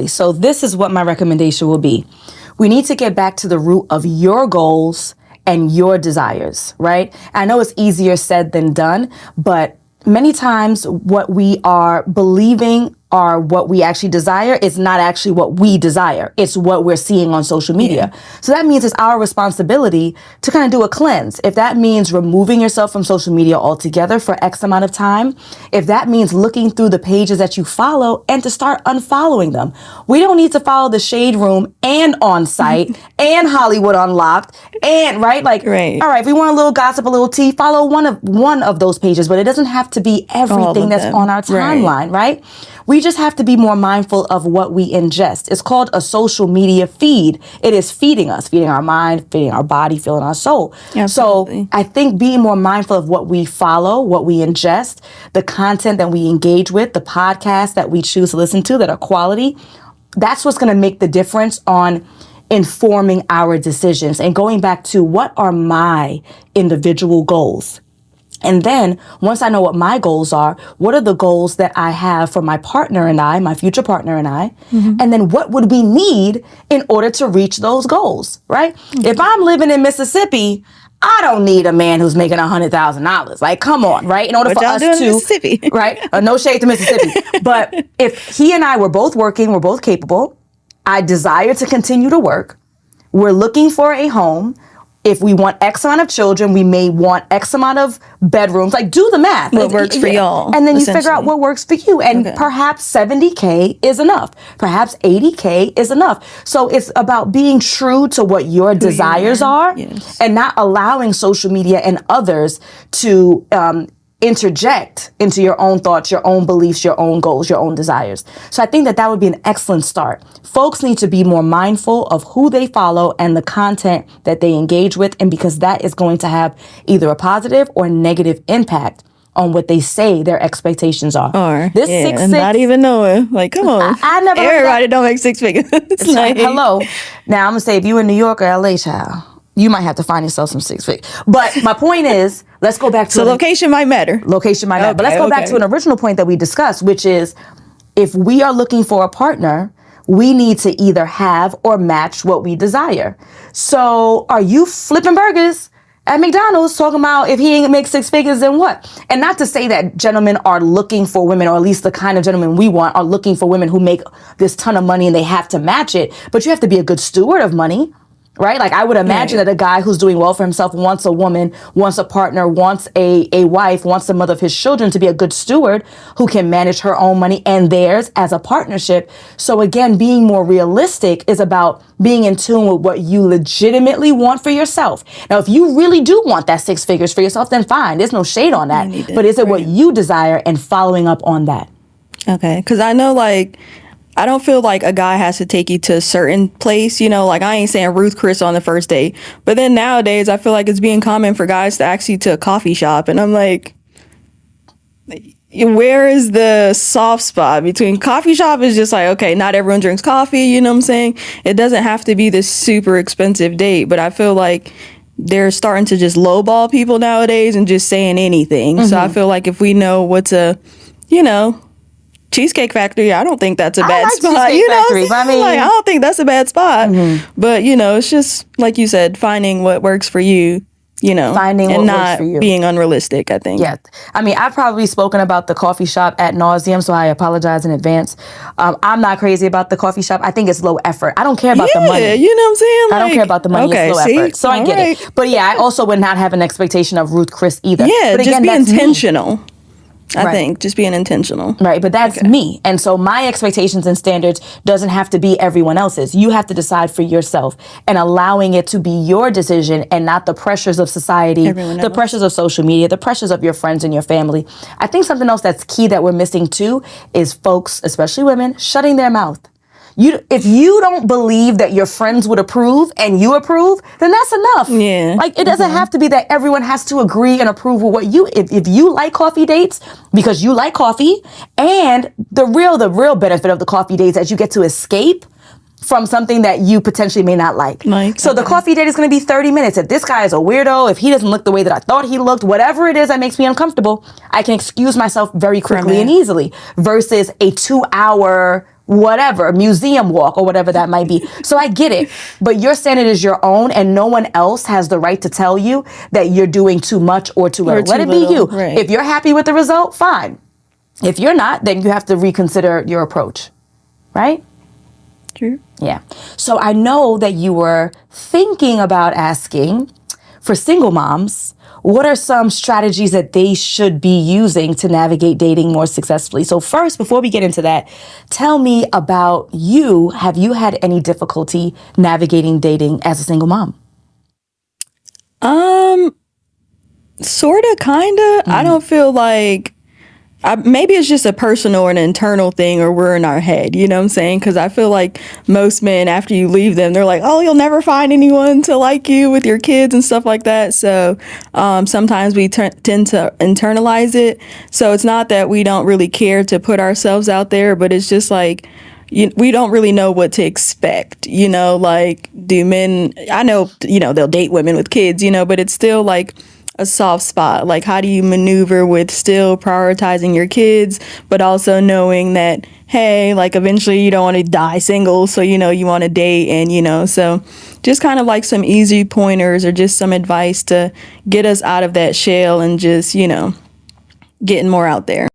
So this is what my recommendation will be. We need to get back to the root of your goals and your desires, right? I know it's easier said than done, but many times what we are believing are what we actually desire is not actually what we desire. It's what we're seeing on social media. Yeah. So that means it's our responsibility to kind of do a cleanse. If that means removing yourself from social media altogether for X amount of time, if that means looking through the pages that you follow and to start unfollowing them. We don't need to follow the Shade Room and On Site and Hollywood Unlocked and right? All right, if we want a little gossip, a little tea, follow one of those pages, but it doesn't have to be everything that's on our timeline, right? We just have to be more mindful of what we ingest. It's called a social media feed. It is feeding us, feeding our mind, feeding our body, feeding our soul. Absolutely. So I think being more mindful of what we follow, what we ingest, the content that we engage with, the podcasts that we choose to listen to that are quality, that's what's going to make the difference on informing our decisions. And going back to what are my individual goals? And then once I know what my goals are, what are the goals that I have for my partner and I, my future partner and I? Mm-hmm. And then what would we need in order to reach those goals, right? Mm-hmm. If I'm living in Mississippi, I don't need a man who's making $100,000. Like, come on, right? In order for us to, Mississippi? Right? No shade to Mississippi. But if he and I were both working, we're both capable, I desire to continue to work, we're looking for a home. If we want X amount of children, we may want X amount of bedrooms. Like, do the math. What works for y'all. And then you figure out what works for you. And perhaps $70K is enough. Perhaps $80K is enough. So it's about being true to what your desires are and not allowing social media and others to interject into your own thoughts, your own beliefs, your own goals, your own desires. So I think that would be an excellent start. Folks need to be more mindful of who they follow and the content that they engage with, and because that is going to have either a positive or negative impact on what they say their expectations are. Or this 6'6", not even knowing. Like, come on. I never Everybody don't make six figures. It's like, hello. Now I'm gonna say, if you in New York or LA, child, you might have to find yourself some 6 figures. But my point is, let's go back to... So location might matter. Location might matter. But let's go back to an original point that we discussed, which is, if we are looking for a partner, we need to either have or match what we desire. So are you flipping burgers at McDonald's talking about if he ain't make 6 figures, then what? And not to say that gentlemen are looking for women, or at least the kind of gentlemen we want are looking for women who make this ton of money and they have to match it. But you have to be a good steward of money. Right? Like, I would imagine that a guy who's doing well for himself wants a woman, wants a partner, wants a wife, wants the mother of his children to be a good steward who can manage her own money and theirs as a partnership. So again, being more realistic is about being in tune with what you legitimately want for yourself. Now, if you really do want that 6 figures for yourself, then fine. There's no shade on that. But is it what you desire, and following up on that? Okay. Because I know, like, I don't feel like a guy has to take you to a certain place, you know, like I ain't saying Ruth Chris on the first date. But then nowadays, I feel like it's being common for guys to ask you to a coffee shop. And I'm like, where is the soft spot between coffee shop is just like, okay, not everyone drinks coffee, you know what I'm saying? It doesn't have to be this super expensive date, but I feel like they're starting to just lowball people nowadays and just saying anything. Mm-hmm. So I feel like if we know what's Cheesecake Factory, I don't think that's a bad spot. You know, I don't think that's a bad spot. Mm-hmm. But it's just like you said, finding what works for you. Finding what works for you, being unrealistic, I think. Yeah. I mean, I've probably spoken about the coffee shop ad nauseum, so I apologize in advance. I'm not crazy about the coffee shop. I think it's low effort. I don't care about the money. You know what I'm saying? I don't care about the money. It's low effort. So I get it. But I also would not have an expectation of Ruth Chris either. Yeah, but again, just be intentional. I think just being intentional. Right. But that's me. And so my expectations and standards doesn't have to be everyone else's. You have to decide for yourself, and allowing it to be your decision and not the pressures of society, the pressures of social media, the pressures of your friends and your family. I think something else that's key that we're missing too is folks, especially women, shutting their mouth. If you don't believe that your friends would approve and you approve, then that's enough. Yeah. Like, it doesn't have to be that everyone has to agree and approve with what if you like coffee dates because you like coffee, and the real benefit of the coffee dates is that you get to escape from something that you potentially may not like. So the coffee date is going to be 30 minutes. If this guy is a weirdo, if he doesn't look the way that I thought he looked, whatever it is that makes me uncomfortable, I can excuse myself very quickly and easily, versus a 2-hour whatever, museum walk or whatever that might be. So I get it, but your standard is your own and no one else has the right to tell you that you're doing too much or too little. Let it be you. Right. If you're happy with the result, fine. If you're not, then you have to reconsider your approach, right? True. Yeah. So I know that you were thinking about asking for single moms, what are some strategies that they should be using to navigate dating more successfully? So first, before we get into that, tell me about you. Have you had any difficulty navigating dating as a single mom? Sort of, kind of. I don't feel like maybe it's just a personal or an internal thing, or we're in our head, you know what I'm saying? Because I feel like most men, after you leave them, they're like, oh, you'll never find anyone to like you with your kids and stuff like that. So sometimes we tend to internalize it. So it's not that we don't really care to put ourselves out there, but it's just like, we don't really know what to expect, you know, like, do men, I know, you know, they'll date women with kids, you know, but it's still like a soft spot. Like, how do you maneuver with still prioritizing your kids, but also knowing that, hey, like, eventually you don't want to die single, so, you know, you want to date, and, you know, so just kind of like some easy pointers or just some advice to get us out of that shell and just, you know, getting more out there.